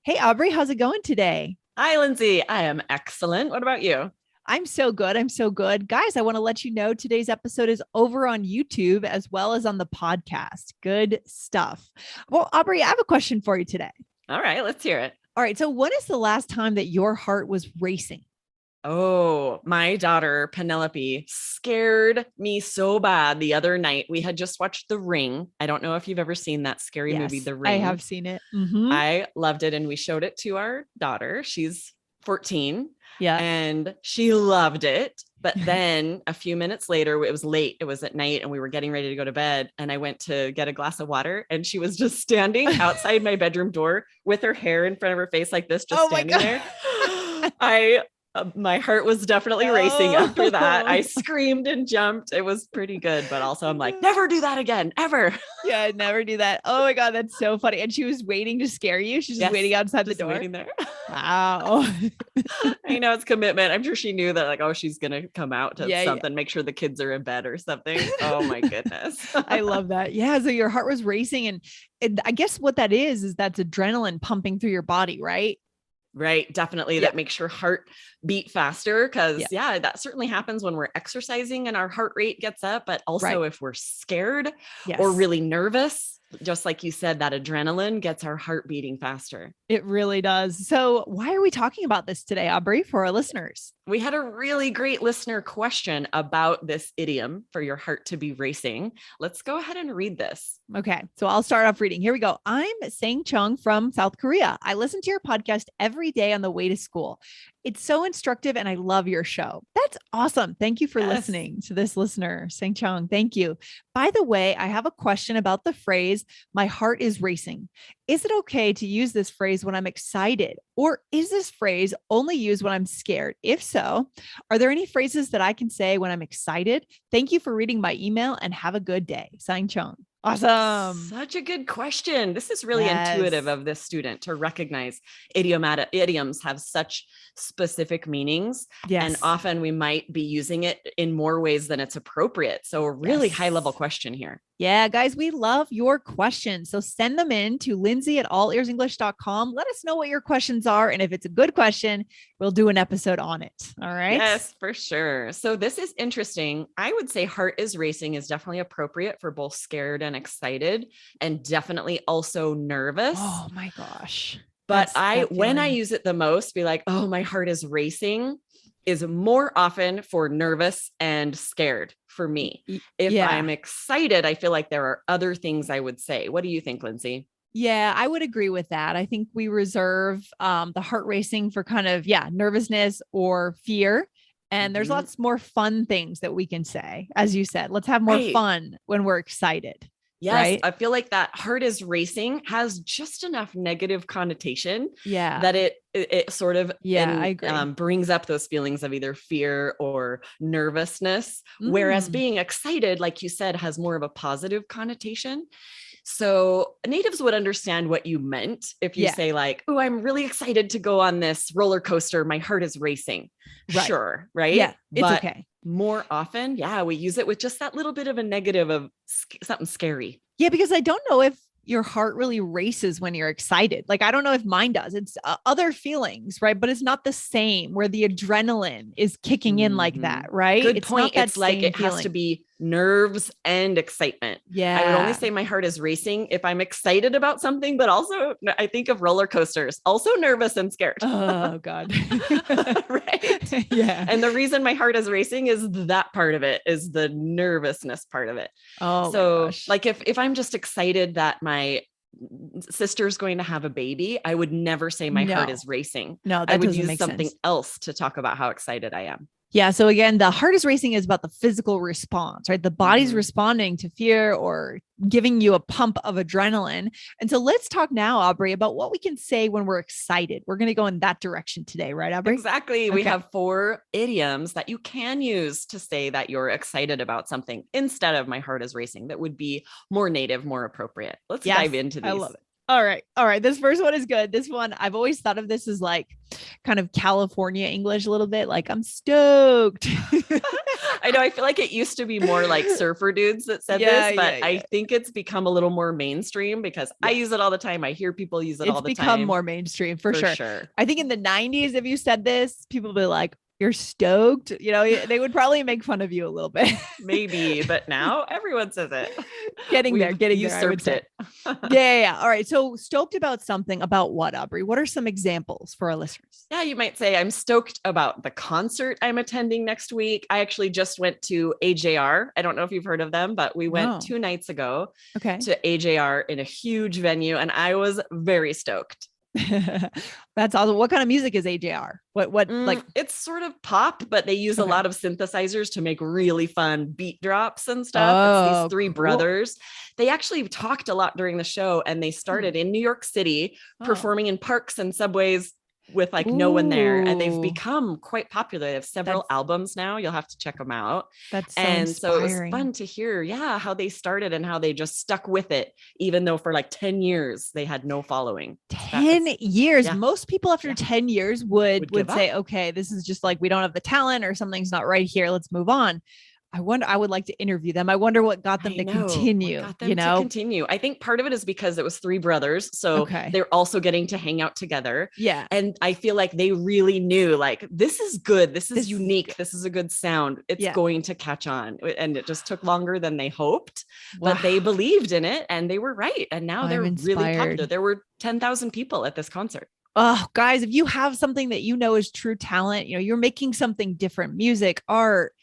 Hey, Aubrey, how's it going today? Hi, Lindsay. I am excellent. What about you? I'm so good. I'm so good. Guys, I want to let you know today's episode is over on YouTube as well as on the podcast. Good stuff. Well, Aubrey, I have a question for you today. All right, let's hear it. All right. So, when is the last time that your heart was racing? Oh, my daughter, Penelope, scared me so bad the other night. We had just watched The Ring. I don't know if you've ever seen that scary movie, Yes, The I Ring. have seen it. Mm-hmm. I loved it. And we showed it to our daughter. She's 14 Yeah. and she loved it. But then a few minutes later, it was late. It was at night and we were getting ready to go to bed. And I went to get a glass of water and she was just standing outside my bedroom door with her hair in front of her face like this, just Oh my standing God. there. My heart was definitely racing after that. I Oh. screamed and jumped. It was pretty good. But also I'm like, never do that again, ever. Yeah, I'd never do that. Oh my God, that's so funny. And she was waiting to scare you. She's just Yes. waiting outside the Just door. waiting there. Wow. I know it's commitment. I'm sure she knew that, like, oh, she's going to come out to Yeah, yeah. something, make sure the kids are in bed or something. Oh my goodness. I love that. Yeah. So your heart was racing. And I guess what that is that's adrenaline pumping through your body, right? Right. Definitely. Yeah. That makes your heart beat faster. Cause Yeah. yeah, that certainly happens when we're exercising and our heart rate gets up. But Right. also if we're scared or Yes. really nervous, just like you said, that adrenaline gets our heart beating faster. It really does. So why are we talking about this today, Aubrey, for our listeners? We had a really great listener question about this idiom for your heart to be racing. Let's go ahead and read this. Okay. So I'll start off reading. Here we go. I'm Sang Chung from South Korea. I listen to your podcast every day on the way to school. It's so instructive and I love your show. That's awesome. Thank you for Yes. listening to this listener, Sang Chung. Thank you. By the way, I have a question about the phrase, my heart is racing. Is it okay to use this phrase when I'm excited? Or is this phrase only used when I'm scared? If so, are there any phrases that I can say when I'm excited? Thank you for reading my email and have a good day. Sang Chung. Awesome. Such a good question. This is really intuitive Yes. of this student to recognize idioms have such specific meanings. And Yes. often we might be using it in more ways than it's appropriate. So a really high level Yes. question here. Yeah, guys, we love your questions. So send them in to Lindsay at allearsenglish.com. Let us know what your questions are. And if it's a good question, we'll do an episode on it. All right. Yes, for sure. So this is interesting. I would say heart is racing is definitely appropriate for both scared and excited, and definitely also nervous. Oh my gosh. But That when I feeling. use it the most, be like, oh, my heart is racing is more often for nervous and scared for me. If Yeah. I'm excited, I feel like there are other things I would say. What do you think, Lindsay? Yeah, I would agree with that. I think we reserve the heart racing for kind of, yeah, nervousness or fear. And there's Mhm. lots more fun things that we can say. As you said, let's have more Right. fun when we're excited. Yes, Right. I feel like that heart is racing has just enough negative connotation Yeah. that it sort of Yeah, I agree. brings up those feelings of either fear or nervousness. Whereas Mm, being excited, like you said, has more of a positive connotation. So natives would understand what you meant if you yeah. say like, "Oh, I'm really excited to go on this roller coaster. My heart is racing." Right. Sure, right? Yeah. It's But okay. more often, yeah, we use it with just that little bit of a negative of something scary. Yeah, because I don't know if your heart really races when you're excited. Like, I don't know if mine does. It's other feelings, right? But it's not the same where the adrenaline is kicking in like Mhm. that, right? Good It's point. not that It's like same it has to feeling. be nerves and excitement. I would only Yeah. say my heart is racing if I'm excited about something, but also I think of roller coasters, also nervous and scared. Oh, God. Right. Yeah. And the reason my heart is racing is that part of it, is the nervousness part of it. Oh, my So gosh. like if I'm just excited that my sister's going to have a baby, I would never say my heart No, is racing. no, I that would doesn't use make something sense. else to talk about how excited I am. Yeah. So again, the heart is racing is about the physical response, right? The body's Mhm. responding to fear or giving you a pump of adrenaline. And so let's talk now, Aubrey, about what we can say when we're excited. We're going to go in that direction today, right, Aubrey? Exactly. We Okay. have 4 idioms that you can use to say that you're excited about something instead of my heart is racing. That would be more native, more appropriate. Let's Yes, dive into I love these. it. All right. All right. This first one is good. This one, I've always thought of this as like kind of California English a little bit. Like, I'm stoked. I know. I feel like it used to be more like surfer dudes that said Yeah, this, but yeah, I yeah. think it's become a little more mainstream because I Yeah. use it all the time. I hear people use it It's all the become time more mainstream for for sure. sure. I think in the 90s, if you said this, people would be like, you're stoked. You know, they would probably make fun of you a little bit. Maybe, but now everyone says it. Getting We've there, I would usurped say. it. Yeah, yeah, yeah. All right. So stoked about something about what, Aubrey? What are some examples for our listeners? Yeah, you might say I'm stoked about the concert I'm attending next week. I actually just went to AJR. I don't know if you've heard of them, but we went No. 2 nights ago Okay. to AJR in a huge venue and I was very stoked. That's awesome. What kind of music is AJR? What like It's sort of pop, but they use a okay. lot of synthesizers to make really fun beat drops and stuff. It's these Oh, three cool. brothers. They actually talked a lot during the show and they Hmm. started in New York City Oh. performing in parks and subways with like no one there. And they've Ooh. become quite popular. They have several That's albums now. You'll have to check them out. that's so And so it was inspiring. fun to hear, yeah, how they started and how they just stuck with it, even though for like 10 years they had no following. 10 years. Yeah, Most people after yeah, 10 years would would give say, up. okay, this is just like we don't have the talent or something's not right here. Let's move on. I wonder, I would like to interview them. I wonder what got them I to know what continue, got you them to know? continue. I think part of it is because it was three brothers. So Okay. they're also getting to hang out together. Yeah. And I feel like they really knew like, this is good. This is This is unique. good. This is a good sound. It's Yeah. going to catch on. And it just took longer than they hoped, Wow. but they believed in it and they were right. And now I'm they're really popular. inspired. There were 10,000 people at this concert. Oh, guys, if you have something that you know is true talent, you know, you're making something different, music, art,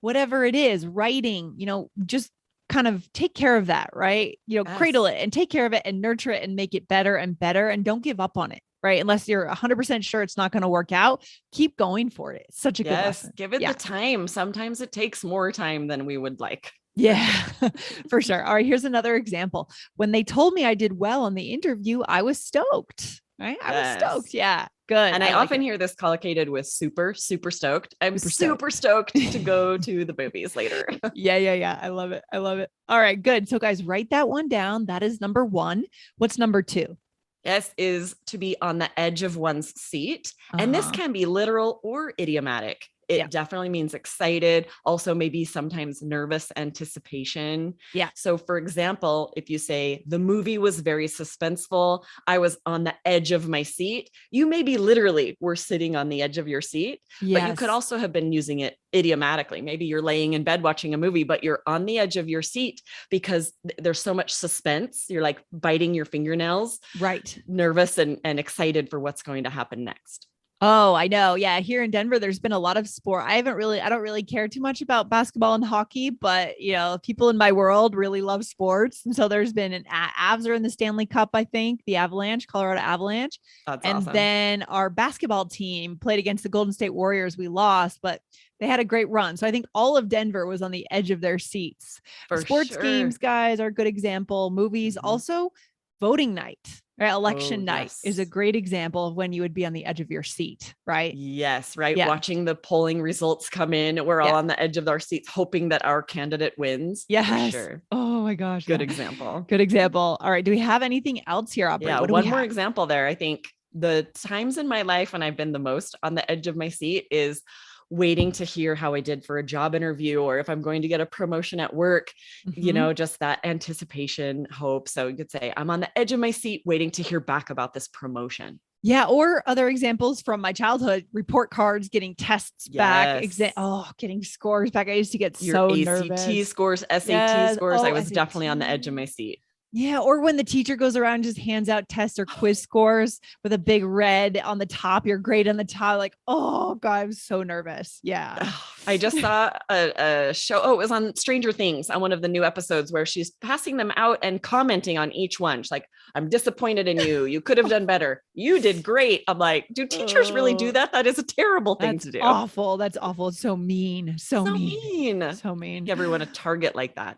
whatever it is, writing, you know, just kind of take care of that, right? You know, cradle Yes. it and take care of it and nurture it and make it better and better. And don't give up on it, right? Unless you're 100% sure it's not going to work out, keep going for it. It's such a good Yes. lesson. Give it Yeah. the time. Sometimes it takes more time than we would like. For Yeah, sure. for sure. All right, here's another example. When they told me I did well on the interview, I was stoked. Right? I was stoked. Yes. Yeah, good. And I I like often it. hear this collocated with super, super stoked. I'm Super stoked. super stoked to go to the movies later. Yeah, yeah, yeah. I love it. I love it. All right, good. So, guys, write that one down. That is number one. What's number two? Yes, is to be on the edge of one's seat. Uh And this huh. can be literal or idiomatic. Yeah. It definitely means excited, also maybe sometimes nervous anticipation. Yeah. So, for example, if you say the movie was very suspenseful, I was on the edge of my seat, you maybe literally were sitting on the edge of your seat, but you could Yes. also have been using it idiomatically. Maybe you're laying in bed watching a movie, but you're on the edge of your seat because there's so much suspense. You're like biting your fingernails, Right. nervous and excited for what's going to happen next. Oh, I know. Yeah. Here in Denver, there's been a lot of sport. I don't really care too much about basketball and hockey, but you know, people in my world really love sports. And so there's been an Avs are in the Stanley Cup, I think, the Avalanche, Colorado Avalanche. That's And awesome. then our basketball team played against the Golden State Warriors. We lost, but they had a great run. So I think all of Denver was on the edge of their seats. For Sports sure. games, guys, are a good example. Movies, Mhm. also voting night. Right? Oh, Election night is a yes. great example of when you would be on the edge of your seat, right? Yes, right. Yeah. Watching the polling results come in, we're all Yeah. on the edge of our seats, hoping that our candidate wins. For Yes. sure. Oh my gosh. Good Yeah. example. Good example. All right. Do we have anything else here, Aubrey? Yeah. What do we One more have? example there. I think the times in my life when I've been the most on the edge of my seat is waiting to hear how I did for a job interview or if I'm going to get a promotion at work, Mhm. just that anticipation, hope. So you could say, I'm on the edge of my seat waiting to hear back about this promotion. Yeah. Or other examples from my childhood, report cards, getting tests back, Yes. getting scores back. I used to get Your so ACT nervous. scores, SAT Yes. scores. I Oh, was definitely on the edge of SAT. my seat. Yeah, or when the teacher goes around and just hands out test or quiz scores with a big red on the top, your grade on the top, like, oh God, I'm so nervous. Yeah. I just saw a show. Oh, it was on Stranger Things on one of the new episodes where she's passing them out and commenting on each one. She's like, I'm disappointed in you. You could have done better. You did great. I'm like, do teachers really do Oh, that? That is a terrible thing that's to do. awful. That's awful. It's so mean. So So mean. mean. So mean. Give everyone a target like that.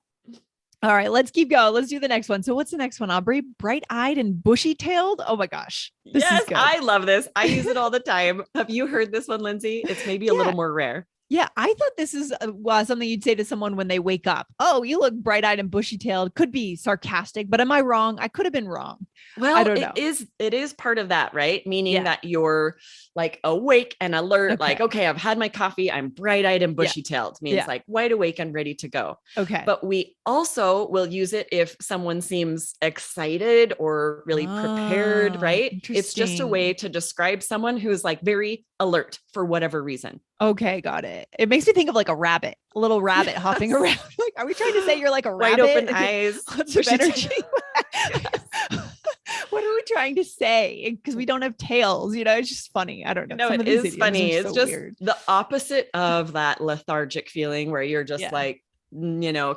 All right, let's keep going. Let's do the next one. So what's the next one, Aubrey? Bright-eyed and bushy-tailed? Oh my gosh. This is Yes, good. I love this. I use it all the time. Have you heard this one, Lindsay? It's maybe a little Yeah. more rare. Yeah, I thought this is something you'd say to someone when they wake up. Oh, you look bright-eyed and bushy-tailed. Could be sarcastic, but am I wrong? I could have been wrong. I Well, don't it know. is it is part of that, right? Meaning Yeah. that you're like awake and alert, like, Okay. okay, I've had my coffee, I'm bright-eyed and Yeah. bushy-tailed, means Yeah. like wide awake and ready to go. Okay. But we also will use it if someone seems excited or really prepared, Oh, right? It's just a way interesting. to describe someone who's like very alert for whatever reason. Okay, got it. It makes me think of like a rabbit, a little rabbit hopping Yes. around. Like, are we trying to say you're like a Wide open rabbit? eyes, Lots of energy. bushy-tailed. Yes. What are we trying to say? Because we don't have tails, it's just funny. I don't know. No, Some it of these is idioms are funny. It's so just weird. the opposite of that lethargic feeling where you're just Yeah. like,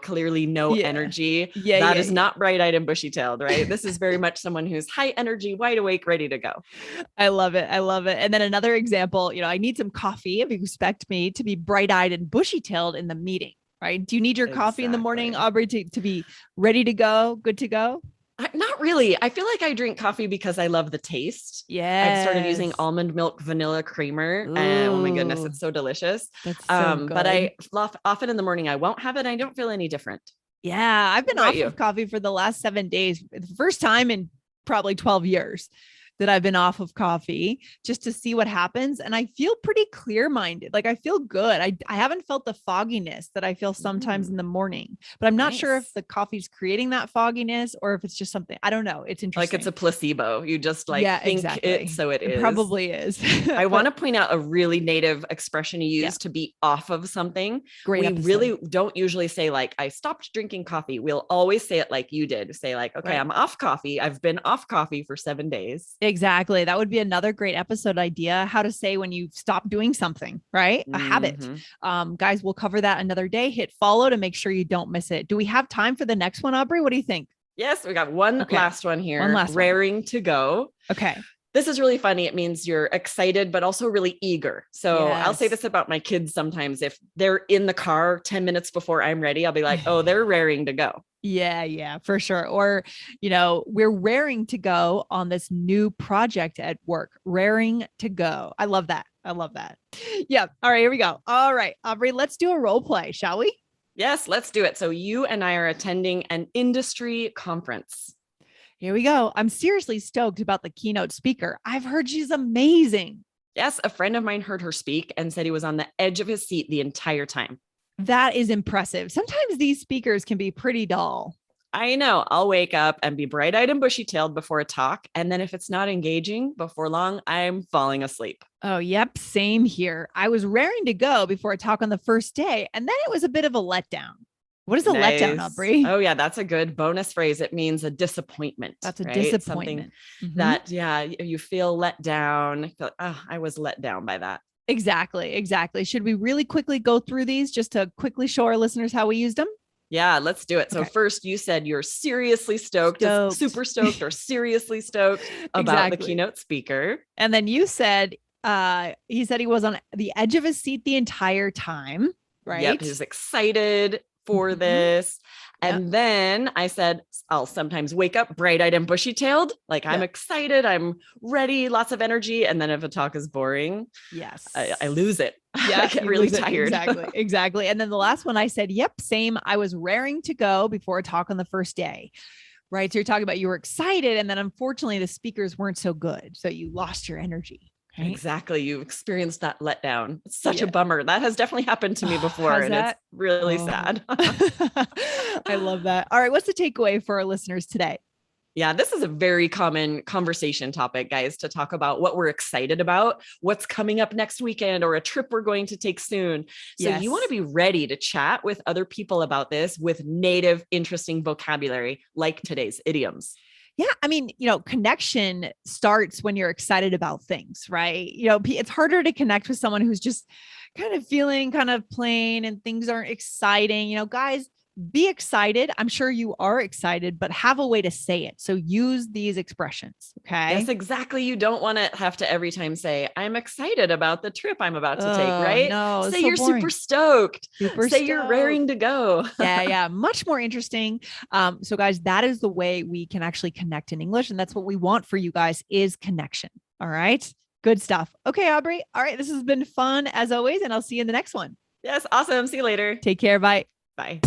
clearly no Yeah. energy. Yeah. That Yeah. is Yeah. not bright eyed and bushy tailed, right? This is very much someone who's high energy, wide awake, ready to go. I love it. I love it. And then another example, I need some coffee if you expect me to be bright eyed and bushy tailed in the meeting, right? Do you need your coffee in the morning, Exactly. Aubrey, to be ready to go, good to go? Not really. I feel like I drink coffee because I love the taste. I've started using Yes. almond milk vanilla creamer, and oh my goodness, Ooh, it's so delicious. that's so But good. I often in the morning I won't have it. I don't feel any different. Yeah, I've What been about off you? of coffee for the last 7 days. The first time in probably 12 years that I've been off of coffee just to see what happens. And I feel pretty clear minded. Like I feel good. I haven't felt the fogginess that I feel sometimes in the Mm, morning, but I'm not sure if nice. the coffee's creating that fogginess or if it's just something. I don't know. It's Like it's a interesting. placebo. You just like Yeah, think it, exactly. so it It is. probably is. I want But to point out a really native expression you yeah, use to be off of something. great We episode. really don't usually say, like, I stopped drinking coffee. We'll always say it like you did. Say, like, okay, Right. I'm off coffee. I've been off coffee for 7 days. Exactly. That would be another great episode idea. How to say when you stop doing something, right? A habit. Mhm. Guys, we'll cover that another day. Hit follow to make sure you don't miss it. Do we have time for the next one, Aubrey? What do you think? Yes, we got one Okay. last one One here, last one. raring to go. Okay. This is really funny. It means you're excited, but also really eager. So I'll say Yes. this about my kids sometimes. If they're in the car 10 minutes before I'm ready, I'll be like, oh, they're raring to go. Yeah, yeah, for sure. Or, we're raring to go on this new project at work. Raring to go. I love that. I love that. Yeah. All right, here we go. All right, Aubrey, let's do a role play, shall we? Yes, let's do it. So you and I are attending an industry conference. Here we go. I'm seriously stoked about the keynote speaker. I've heard she's amazing. Yes, a friend of mine heard her speak and said he was on the edge of his seat the entire time. That is impressive. Sometimes these speakers can be pretty dull. I know. I'll wake up and be bright eyed and bushy tailed before a talk. And then if it's not engaging before long, I'm falling asleep. Oh, yep. Same here. I was raring to go before a talk on the first day, and then it was a bit of a letdown. What is a letdown, Nice. Aubrey? Oh, yeah. That's a good bonus phrase. It means a disappointment, That's a right? Something disappointment. Mhm. that, yeah, you feel let down. Oh, I was let down by that. Exactly. Exactly. Should we really quickly go through these just to quickly show our listeners how we used them? Yeah, let's do it. So Okay. first you said you're seriously stoked, Stoked. super stoked or seriously stoked about the Exactly. keynote speaker. And then you said, he said he was on the edge of his seat the entire time, Yep, right? he's excited for Mhm. this. Yeah. And then I said, I'll sometimes wake up bright eyed and bushy tailed. Like I'm Yeah. excited, I'm ready, lots of energy. And then if a talk is boring, Yes. I lose it. I Yeah, get you really lose it. tired. Exactly. Exactly. And then the last one I said, yep, same. I was raring to go before a talk on the first day. Right. So you're talking about you were excited. And then unfortunately the speakers weren't so good. So you lost your energy. Right. Exactly. You experienced that letdown. It's such a Yeah. bummer. That has definitely happened to me before, Has and it's that? really Oh, sad. I love that. All right. What's the takeaway for our listeners today? Yeah, this is a very common conversation topic, guys, to talk about what we're excited about, what's coming up next weekend, or a trip we're going to take soon. So you want to Yes. be ready to chat with other people about this with native, interesting vocabulary like today's idioms. Yeah. I mean, connection starts when you're excited about things, right? It's harder to connect with someone who's just kind of feeling kind of plain and things aren't exciting. Guys, be excited. I'm sure you are excited, but have a way to say it. So use these expressions. Yes, Okay. exactly. You don't want to have to every time say, I'm excited about the trip I'm about to take, Oh, right? no, it's Say so you're super boring. stoked. Super Say you're stoked. raring to go. Yeah, yeah, much more interesting. So guys, that is the way we can actually connect in English. And that's what we want for you guys is connection. All right. Good stuff. Okay, Aubrey. All right. This has been fun as always, and I'll see you in the next one. Yes. Awesome. See you later. Take care. Bye. Bye.